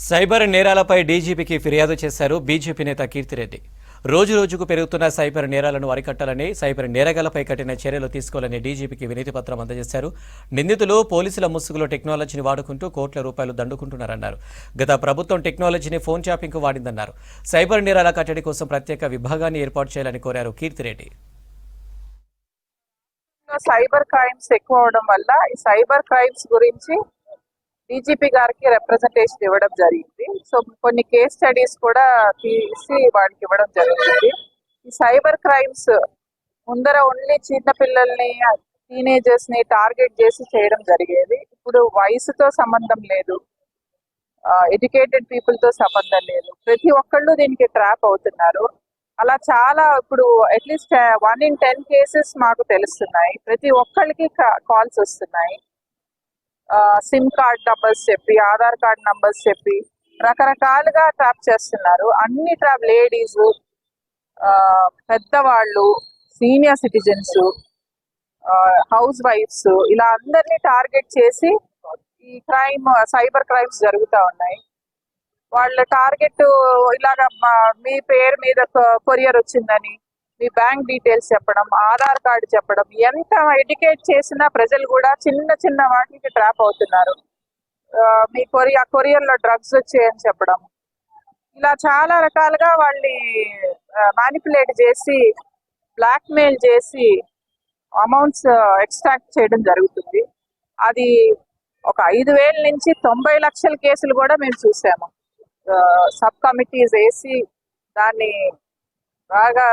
Cyber నేరాలపై డీజీపీకి ఫిర్యాదు చేశారు BJP నేత కీర్తిరెడ్డి. రోజు రోజుకు పెరుగుతున్న సైబర్ నేరాలను అరికట్టాలని, సైబర్ నేరగాలపై కఠిన చర్యలు తీసుకోవాలని డీజీపీకి వినతి పత్రం అందజేశారు. నిందితులు పోలీసుల ముసుగులో టెక్నాలజీని వాడుకుంటూ కోట్ల రూపాయలు దండుకుంటున్నారన్నారు. గత ప్రభుత్వం టెక్నాలజీని ఫోన్ ట్యాపింగ్కు వాడిందన్నారు. సైబర్ నేరాల కట్టడి కోసం ప్రత్యేక విభాగాన్ని ఏర్పాటు చేయాలని కోరారు కీర్తిరెడ్డి. సైబర్ క్రైమ్స్ ఎక్కువ అవడం వల్ల ఈ సైబర్ క్రైమ్స్ గురించి డీజీపీ గారికి రిప్రజెంటేషన్ ఇవ్వడం జరిగింది. సో కొన్ని కేస్ స్టడీస్ కూడా తీసి వాడికి ఇవ్వడం జరుగుతుంది. ఈ సైబర్ క్రైమ్స్ ముందర ఓన్లీ చిన్న పిల్లల్ని, టీనేజర్స్ ని టార్గెట్ చేసి చేయడం జరిగేది. ఇప్పుడు వయసుతో సంబంధం లేదు, ఎడ్యుకేటెడ్ పీపుల్ తో సంబంధం లేదు, ప్రతి ఒక్కళ్ళు దీనికి ట్రాప్ అవుతున్నారు. అలా చాలా ఇప్పుడు అట్లీస్ట్ 1 in 10 కేసెస్ మాకు తెలుస్తున్నాయి. ప్రతి ఒక్కళ్ళకి కాల్స్ వస్తున్నాయి. సిమ్ కార్డ్ నంబర్స్ చెప్పి, ఆధార్ కార్డ్ నంబర్స్ చెప్పి రకరకాలుగా ట్రాప్ చేస్తున్నారు. అన్ని ట్రాప్, లేడీస్, పెద్దవాళ్ళు, సీనియర్ సిటిజన్స్, హౌస్ వైఫ్స్, ఇలా అందరినీ టార్గెట్ చేసి ఈ సైబర్ క్రైమ్స్ జరుగుతూ ఉన్నాయి. వాళ్ళ టార్గెట్ ఇలాగ మీ పేరు మీద కొరియర్ వచ్చిందని, మీ బ్యాంక్ డీటెయిల్స్ చెప్పడం, ఆధార్ కార్డు చెప్పడం. ఎంత ఎడ్యుకేట్ చేసినా ప్రజలు కూడా చిన్న చిన్న వాటికి ట్రాప్ అవుతున్నారు. మీ కొరియర్లో డ్రగ్స్ వచ్చాయని చెప్పడం, ఇలా చాలా రకాలుగా వాళ్ళని మ్యానిపులేట్ చేసి, బ్లాక్మెయిల్ చేసి అమౌంట్స్ ఎక్స్ట్రాక్ట్ చేయడం జరుగుతుంది. అది ఒక 5,000 నుంచి 90 లక్షల కేసులు కూడా మేము చూసాము. సబ్ కమిటీస్ వేసి దాన్ని బాగా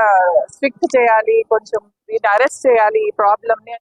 స్ట్రిక్ట్ చేయాలి, కొంచెం దీన్ని అరెస్ట్ చేయాలి ఈ ప్రాబ్లమ్ని.